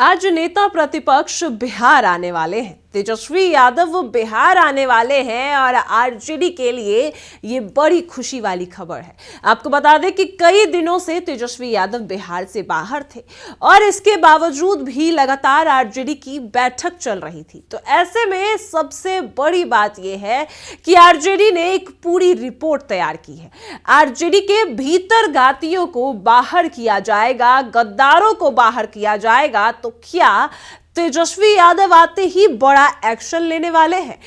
आज नेता प्रतिपक्ष बिहार आने वाले हैं। तेजस्वी यादव बिहार आने वाले हैं और आरजेडी के लिए ये बड़ी खुशी वाली खबर है। आपको बता दें कि कई दिनों से तेजस्वी यादव बिहार से बाहर थे और इसके बावजूद भी लगातार आरजेडी की बैठक चल रही थी। तो ऐसे में सबसे बड़ी बात यह है कि आरजेडी ने एक पूरी रिपोर्ट तैयार की है। आरजेडी के भीतर घातियों को बाहर किया जाएगा, गद्दारों को बाहर किया जाएगा। तो क्या तेजस्वी यादव आते ही बड़ा एक्शन लेने वाले हैं?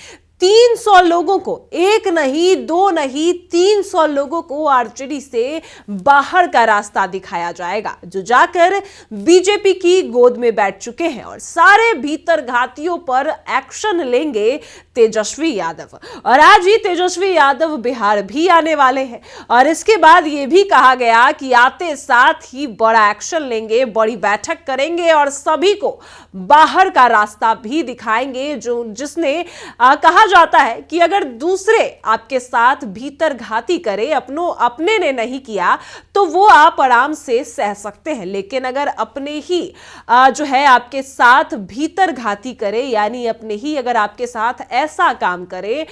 300 लोगों को, एक नहीं दो नहीं 300 लोगों को आरजेडी से बाहर का रास्ता दिखाया जाएगा, जो जाकर बीजेपी की गोद में बैठ चुके हैं और सारे भीतर घातियों पर एक्शन लेंगे तेजस्वी यादव। और आज ही तेजस्वी यादव बिहार भी आने वाले हैं और इसके बाद यह भी कहा गया कि आते साथ ही बड़ा एक्शन लेंगे, बड़ी बैठक करेंगे और सभी को बाहर का रास्ता भी दिखाएंगे। जिसने कहा जाता है कि अगर दूसरे आपके साथ भीतर घाती करे, अपने ने नहीं किया तो वो आप आराम से सह सकते हैं, लेकिन अगर अपने ही जो है आपके साथ भीतर घाती करे, यानी अपने ही अगर आपके साथ ऐसा काम करे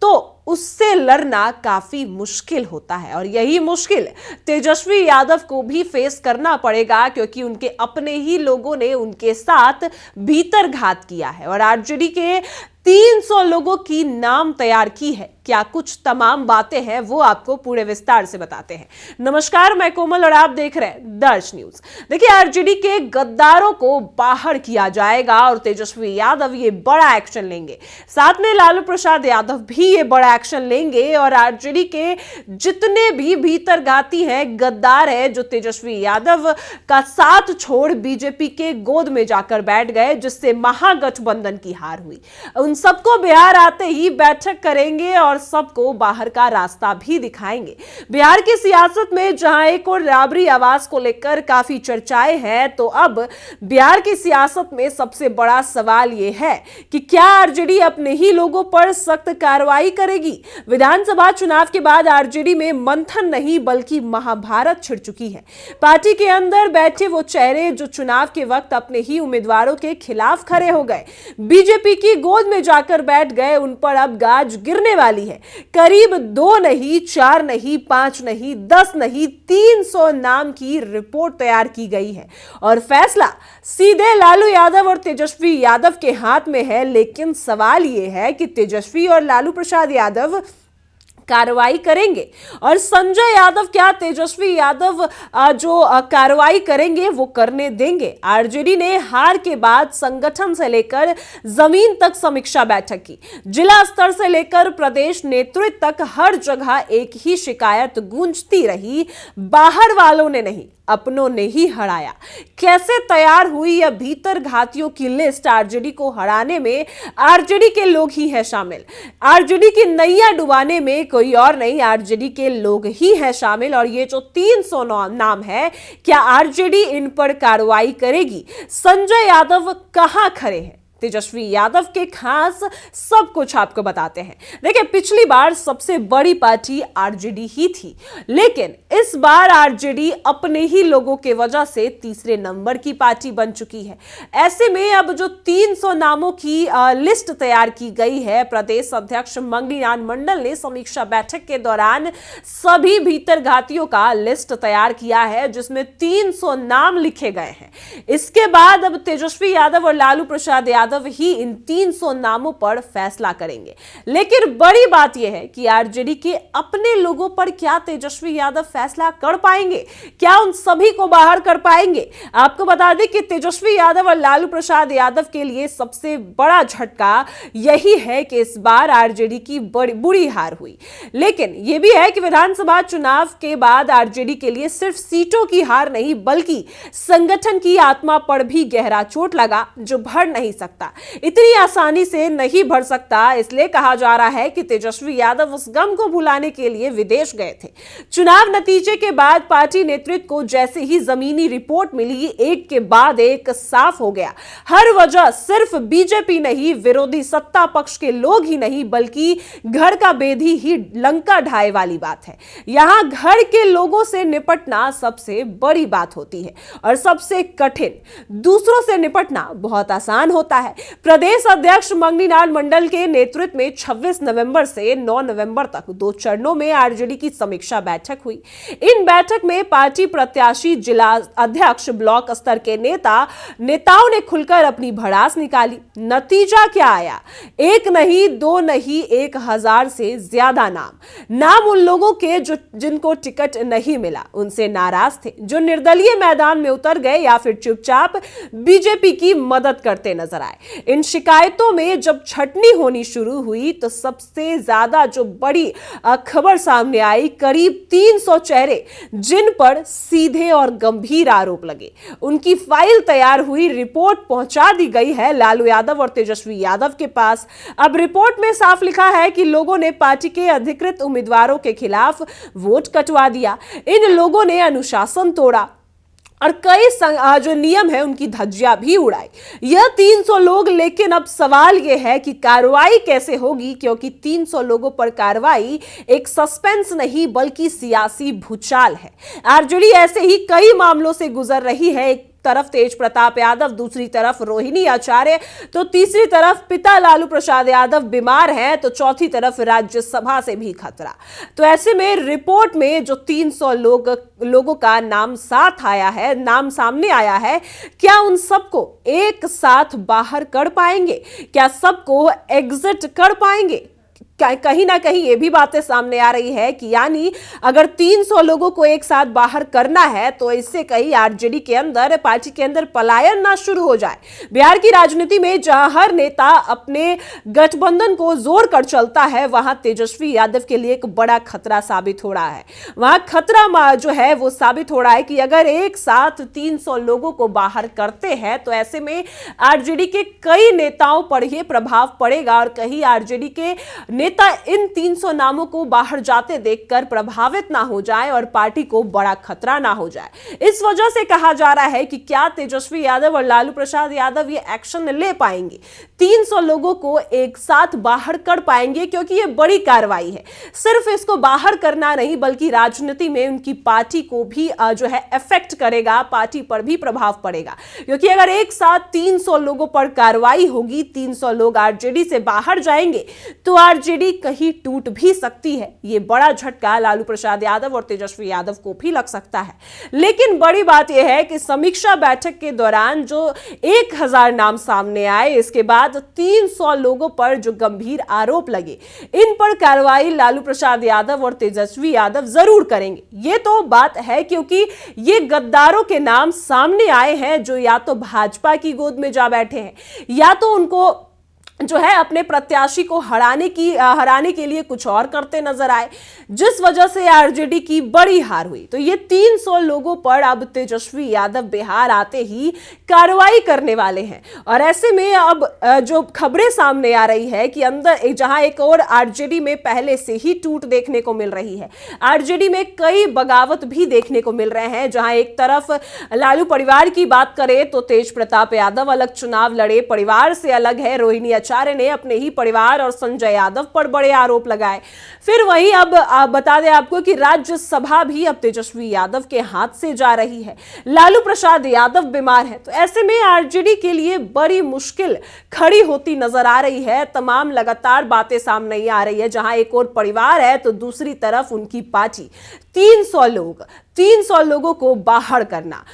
तो उससे लड़ना काफी मुश्किल होता है। और यही मुश्किल तेजस्वी यादव को भी फेस करना पड़ेगा, क्योंकि उनके अपने ही लोगों ने उनके साथ भीतर घात किया है और आरजेडी के 300 लोगों की नाम तैयार की है। क्या कुछ तमाम बातें हैं वो आपको पूरे विस्तार से बताते हैं। नमस्कार, मैं कोमल और आप देख रहे हैं दर्श न्यूज। देखिए, आरजेडी के गद्दारों को बाहर किया जाएगा और तेजस्वी यादव ये बड़ा एक्शन लेंगे। साथ में लालू प्रसाद यादव भी ये बड़ा एक्शन लेंगे और आरजेडी के जितने भी भीतर घाती हैं, गद्दार है, जो तेजस्वी यादव का साथ छोड़ बीजेपी के गोद में जाकर बैठ गए, जिससे महागठबंधन की हार हुई, उन सबको बिहार आते ही बैठक करेंगे और सबको बाहर का रास्ता भी दिखाएंगे। बिहार की सियासत में जहां एक और राबरी आवास को लेकर काफी चर्चाएं हैं, तो अब बिहार की सियासत में सबसे बड़ा सवाल यह है कि क्या आरजेडी अपने ही लोगों पर सख्त कार्रवाई करेगी? विधानसभा चुनाव के बाद आरजेडी में मंथन नहीं बल्कि महाभारत छिड़ चुकी है। पार्टी के अंदर बैठे वो चेहरे जो चुनाव के वक्त अपने ही उम्मीदवारों के खिलाफ खड़े हो गए, बीजेपी की गोद में जाकर बैठ गए, उन पर अब गाज गिरने वाली है। करीब 2 नहीं, 4 नहीं, 5 नहीं, 10 नहीं, 300 नाम की रिपोर्ट तैयार की गई है और फैसला सीधे लालू यादव और तेजस्वी यादव के हाथ में है। लेकिन सवाल यह है कि तेजस्वी और लालू प्रसाद यादव कार्रवाई करेंगे और संजय यादव क्या तेजस्वी यादव जो कार्रवाई करेंगे वो करने देंगे? आरजेडी ने हार के बाद संगठन से लेकर जमीन तक समीक्षा बैठक की। जिला स्तर से लेकर प्रदेश नेतृत्व तक हर जगह एक ही शिकायत गूंजती रही, बाहर वालों ने नहीं, अपनों ने ही हराया। कैसे तैयार हुई यह भीतर घातियों की लिस्ट? आरजेडी को हराने में आरजेडी के लोग ही है शामिल। आरजेडी की नैया डुबाने में कोई और नहीं, आरजेडी के लोग ही है शामिल। और ये जो 300 नाम है, क्या आरजेडी इन पर कार्रवाई करेगी? संजय यादव कहां खड़े हैं? तेजस्वी यादव के खास सब कुछ आपको बताते हैं। देखिए, पिछली बार सबसे बड़ी पार्टी आरजेडी ही थी, लेकिन इस बार आरजेडी अपने ही लोगों के वजह से तीसरे नंबर की पार्टी बन चुकी है। ऐसे में अब जो 300 नामों की लिस्ट तैयार की गई है, प्रदेश अध्यक्ष मंगलीलाल मंडल ने समीक्षा बैठक के दौरान सभी भीतर घातियों का लिस्ट तैयार किया है, जिसमें 300 नाम लिखे गए हैं। इसके बाद अब तेजस्वी यादव और लालू प्रसाद यादव ही इन 300 नामों पर फैसला करेंगे। लेकिन बड़ी बात यह है कि आरजेडी के अपने लोगों पर क्या तेजस्वी यादव फैसला कर पाएंगे? क्या उन सभी को बाहर कर पाएंगे? आपको बता दें कि तेजस्वी यादव और लालू प्रसाद यादव के लिए सबसे बड़ा झटका यही है कि इस बार आरजेडी की बुरी हार हुई। लेकिन यह भी है कि विधानसभा चुनाव के बाद आरजेडी के लिए सिर्फ सीटों की हार नहीं बल्कि संगठन की आत्मा पर भी गहरा चोट लगा, जो भर नहीं सकता। सकता, इतनी आसानी से नहीं बढ़ सकता। इसलिए कहा जा रहा है कि तेजस्वी यादव उस गम को भुलाने के लिए विदेश गए थे। चुनाव नतीजे के बाद पार्टी नेतृत्व को जैसे ही जमीनी रिपोर्ट मिली, एक के बाद एक साफ हो गया। हर वजह सिर्फ बीजेपी नहीं, विरोधी सत्ता पक्ष के लोग ही नहीं, बल्कि घर का बेदी ही लंका ढाए वाली बात है। यहां घर के लोगों से निपटना सबसे बड़ी बात होती है और सबसे कठिन। दूसरों से निपटना बहुत आसान होता है। प्रदेश अध्यक्ष मंगनीलाल मंडल के नेतृत्व में 26 नवंबर से 9 नवंबर तक 2 चरणों में आरजेडी की समीक्षा बैठक हुई। इन बैठक में पार्टी प्रत्याशी, जिला अध्यक्ष, ब्लॉक स्तर के नेताओं ने खुलकर अपनी भड़ास निकाली। नतीजा क्या आया? एक नहीं, दो नहीं, 1000 से ज्यादा नाम उन लोगों के जिनको टिकट नहीं मिला, उनसे नाराज थे, जो निर्दलीय मैदान में उतर गए या फिर चुपचाप बीजेपी की मदद करते नजर आए। इन शिकायतों में जब छटनी होनी शुरू हुई तो सबसे ज्यादा जो बड़ी खबर सामने आई, करीब 300 चेहरे जिन पर सीधे और गंभीर आरोप लगे, उनकी फाइल तैयार हुई, रिपोर्ट पहुंचा दी गई है लालू यादव और तेजस्वी यादव के पास। अब रिपोर्ट में साफ लिखा है कि लोगों ने पार्टी के अधिकृत उम्मीदवारों के खिलाफ वोट कटवा दिया, इन लोगों ने अनुशासन तोड़ा और कई जो नियम है उनकी धज्जियां भी उड़ाई। यह 300 लोग, लेकिन अब सवाल यह है कि कार्रवाई कैसे होगी, क्योंकि 300 लोगों पर कार्रवाई एक सस्पेंस नहीं बल्कि सियासी भूचाल है। आरजेडी ऐसे ही कई मामलों से गुजर रही है। एक तरफ तेज प्रताप यादव, दूसरी तरफ रोहिणी आचार्य, तो तीसरी तरफ पिता लालू प्रसाद यादव बीमार हैं, तो चौथी तरफ राज्यसभा से भी खतरा। तो ऐसे में रिपोर्ट में जो 300 लोगों का नाम सामने आया है, क्या उन सबको एक साथ बाहर कर पाएंगे? क्या सबको एग्जिट कर पाएंगे? कहीं ना कहीं ये भी बातें सामने आ रही है कि यानी अगर 300 लोगों को एक साथ बाहर करना है तो इससे कहीं आरजेडी के अंदर, पार्टी के अंदर पलायन ना शुरू हो जाए। बिहार की राजनीति में जहां हर नेता अपने गठबंधन को जोड़ कर चलता है, वहां तेजस्वी यादव के लिए एक बड़ा खतरा साबित हो रहा है। वहां खतरा जो है वो साबित हो रहा है कि अगर एक साथ 300 लोगों को बाहर करते हैं तो ऐसे में आरजेडी के कई नेताओं पर यह प्रभाव पड़ेगा और कहीं आरजेडी के इन 300 नामों को बाहर जाते देखकर प्रभावित ना हो जाए और पार्टी को बड़ा खतरा ना हो जाए। इस वजह से कहा जा रहा है कि क्या तेजस्वी यादव और लालू प्रसाद यादव ये एक्शन ले पाएंगे, 300 लोगों को एक साथ बाहर कर पाएंगे, क्योंकि ये बड़ी कार्रवाई है। सिर्फ इसको बाहर करना नहीं बल्कि राजनीति में उनकी पार्टी को भी जो है इफेक्ट करेगा, पार्टी पर भी प्रभाव पड़ेगा। क्योंकि अगर एक साथ 300 लोगों पर कार्रवाई होगी, 300 लोग आरजेडी से बाहर जाएंगे, तो आरजेडी कहीं टूट भी सकती है। यह बड़ा झटका लालू प्रसाद यादव और तेजस्वी यादव को भी लग सकता है। लेकिन बड़ी बात यह है कि समीक्षा बैठक के दौरान जो 1000 नाम सामने आए, इसके बाद 300 लोगों पर जो गंभीर आरोप लगे, इन पर कार्रवाई लालू प्रसाद यादव और तेजस्वी यादव जरूर करेंगे। यह तो बात है, क्योंकि ये गद्दारों के नाम सामने आए हैं जो या तो भाजपा की गोद में जा बैठे हैं या तो उनको जो है अपने प्रत्याशी को हराने के लिए कुछ और करते नजर आए, जिस वजह से आरजेडी की बड़ी हार हुई। तो ये 300 लोगों पर अब तेजस्वी यादव बिहार आते ही कार्रवाई करने वाले हैं। और ऐसे में अब जो खबरें सामने आ रही है कि अंदर जहां एक और आरजेडी में पहले से ही टूट देखने को मिल रही है, आरजेडी में कई बगावत भी देखने को मिल रहे हैं। जहां एक तरफ लालू परिवार की बात करें तो तेज प्रताप यादव अलग चुनाव लड़े, परिवार से अलग है। रोहिणी आचार्य ने अपने ही परिवार और संजय यादव पर बड़े आरोप लगाए। फिर वहीं अब बता दें आपको कि राज्यसभा भी अब तेजस्वी यादव के हाथ से जा रही है। लालू प्रसाद यादव बीमार है, तो ऐसे में आरजेडी के लिए बड़ी मुश्किल खड़ी होती नजर आ रही है। तमाम लगातार बातें सामने आ रही है, जहां एक और परिवार है तो दूसरी तरफ उनकी पार्टी। 300 लोगों को बाहर करना,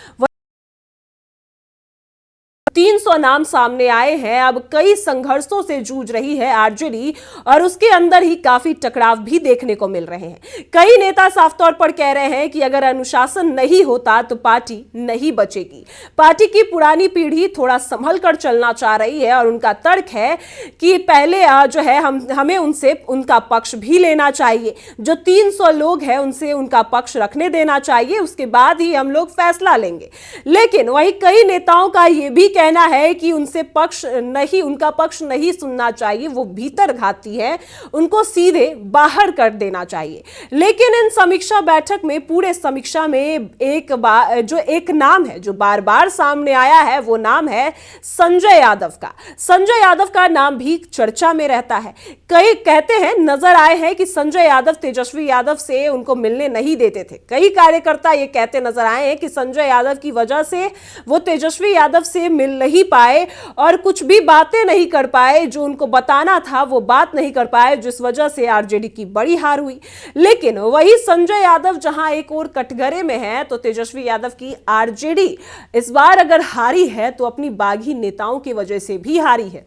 300 नाम सामने आए हैं। अब कई संघर्षों से जूझ रही है आरजेडी और उसके अंदर ही काफी टकराव भी देखने को मिल रहे हैं। कई नेता साफ तौर पर कह रहे हैं कि अगर अनुशासन नहीं होता तो पार्टी नहीं बचेगी। पार्टी की पुरानी पीढ़ी थोड़ा संभल कर चलना चाह रही है और उनका तर्क है कि पहले जो है हमें उनसे उनका पक्ष भी लेना चाहिए। जो 300 लोग हैं उनसे उनका पक्ष रखने देना चाहिए, उसके बाद ही हम लोग फैसला लेंगे। लेकिन वहीं कई नेताओं का यह भी कहना है कि उनका पक्ष नहीं सुनना चाहिए, वो भीतर घाती है, उनको सीधे बाहर कर देना चाहिए। लेकिन इन समीक्षा बैठक में, पूरे समीक्षा में एक नाम है जो बार बार सामने आया है, वो नाम है संजय यादव का। संजय यादव का नाम भी चर्चा में रहता है। कई कहते हैं, नजर आए हैं कि संजय यादव तेजस्वी यादव से उनको मिलने नहीं देते थे। कई कार्यकर्ता ये कहते नजर आए हैं कि संजय यादव की वजह से वो तेजस्वी यादव से मिल नहीं पाए और कुछ भी बातें नहीं कर पाए, जो उनको बताना था वो बात नहीं कर पाए, जिस वजह से आरजेडी की बड़ी हार हुई। लेकिन वही संजय यादव जहां एक और कटघरे में है, तो तेजस्वी यादव की आरजेडी इस बार अगर हारी है तो अपनी बागी नेताओं की वजह से भी हारी है,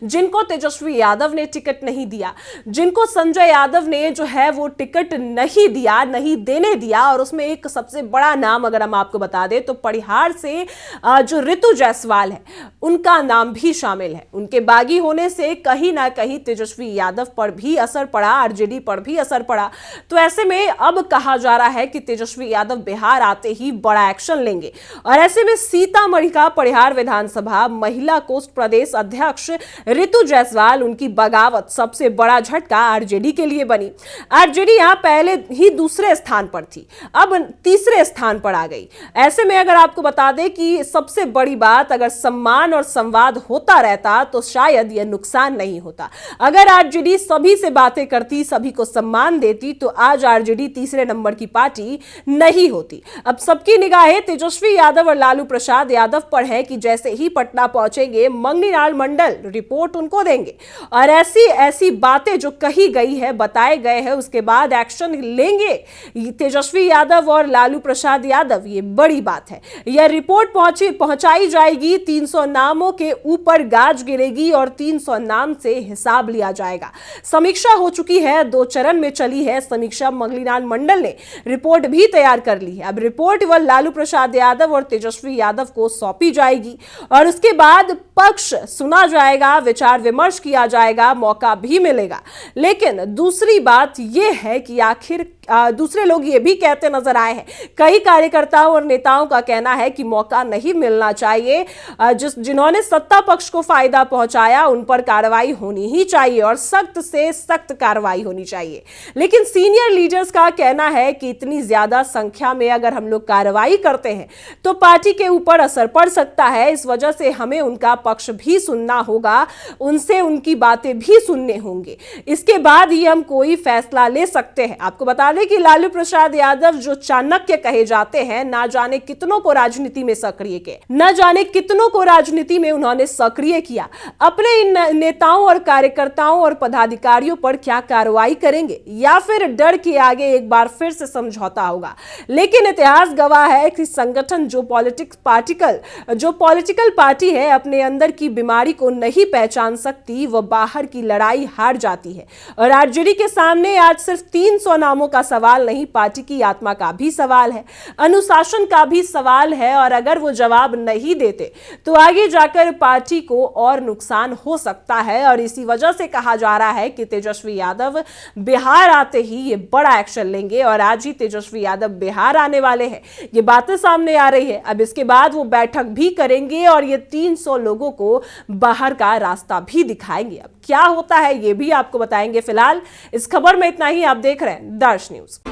जिनको तेजस्वी यादव ने टिकट नहीं दिया, जिनको संजय यादव ने जो है वो टिकट नहीं दिया, नहीं देने दिया। और उसमें एक सबसे बड़ा नाम अगर हम आपको बता दें तो परिहार से जो ऋतु जायसवाल है, उनका नाम भी शामिल है। उनके बागी होने से कहीं ना कहीं तेजस्वी यादव पर भी असर पड़ा, आरजेडी पर भी असर पड़ा। तो ऐसे में अब कहा जा रहा है कि तेजस्वी यादव बिहार आते ही बड़ा एक्शन लेंगे। और ऐसे में सीतामढ़ी का परिहार विधानसभा महिला कोष प्रदेश अध्यक्ष ऋतु जायसवाल, उनकी बगावत सबसे बड़ा झटका आरजेडी के लिए बनी। आरजेडी यहां पहले ही दूसरे स्थान पर थी, अब तीसरे स्थान पर आ गई। ऐसे में अगर आपको बता दें कि सबसे बड़ी बात, अगर सम्मान और संवाद होता रहता तो शायद यह नुकसान नहीं होता। अगर आरजेडी सभी से बातें करती, सभी को सम्मान देती, तो आज आरजेडी तीसरे नंबर की पार्टी नहीं होती। अब सबकी निगाहें तेजस्वी यादव और लालू प्रसाद यादव पर है कि जैसे ही पटना पहुंचेंगे, मंगनीलाल मंडल रिपोर्ट उनको देंगे और ऐसी ऐसी बातें जो कही गई है, बताए गए हैं, उसके बाद एक्शन लेंगे तेजस्वी यादव और लालू प्रसाद यादव। ये बड़ी बात है। यह रिपोर्ट पहुंचाई जाएगी, 300 नामों के ऊपर गाज गिरेगी और 300 नाम से हिसाब लिया जाएगा। समीक्षा हो चुकी है, 2 चरण में चली है समीक्षा। मंगनीलाल मंडल ने रिपोर्ट भी तैयार कर ली है। अब रिपोर्ट वह लालू प्रसाद यादव और तेजस्वी यादव को सौंपी जाएगी और उसके बाद पक्ष सुना जाएगा, विचार विमर्श किया जाएगा, मौका भी मिलेगा। लेकिन दूसरी बात यह है कि आखिर दूसरे लोग ये भी कहते नजर आए हैं, कई कार्यकर्ताओं और नेताओं का कहना है कि मौका नहीं मिलना चाहिए, जिन्होंने सत्ता पक्ष को फायदा पहुंचाया उन पर कार्रवाई होनी ही चाहिए और सख्त से सख्त कार्रवाई होनी चाहिए। लेकिन सीनियर लीडर्स का कहना है कि इतनी ज्यादा संख्या में अगर हम लोग कार्रवाई करते हैं तो पार्टी के ऊपर असर पड़ सकता है। इस वजह से हमें उनका पक्ष भी सुनना होगा, उनसे उनकी बातें भी सुनने होंगे, इसके बाद ही हम कोई फैसला ले सकते हैं। आपको बता दें कि लालू प्रसाद यादव जो चाणक्य कहे जाते हैं, ना जाने कितनों को राजनीति में सक्रिय किए, ना जाने कितनों को राजनीति में उन्होंने सक्रिय किया। अपने इन नेताओं और कार्यकर्ताओं और पदाधिकारियों पर क्या कार्रवाई करेंगे या फिर डर के आगे एक बार फिर से समझौता होगा। लेकिन इतिहास गवाह है कि संगठन जो पॉलिटिकल पार्टी है अपने अंदर की बीमारी को नहीं पहचान सकती, वह बाहर की लड़ाई हार जाती है। और आरजेडी के सामने आज सिर्फ 300 नामों का सवाल नहीं, पार्टी की आत्मा का भी सवाल है, अनुशासन का भी सवाल है। और अगर वो जवाब नहीं देते तो आगे जाकर पार्टी को और नुकसान हो सकता है। और इसी वजह से कहा जा रहा है कि तेजस्वी यादव बिहार आते ही ये बड़ा एक्शन लेंगे और आज ही तेजस्वी यादव बिहार आने वाले हैं, ये बातें सामने आ रही है। अब इसके बाद वो बैठक भी करेंगे और ये 300 लोगों को बाहर का रास्ता भी दिखाएंगे। अब क्या होता है ये भी आपको बताएंगे। फिलहाल इस खबर में इतना ही। आप देख रहे हैं दर्श न्यूज।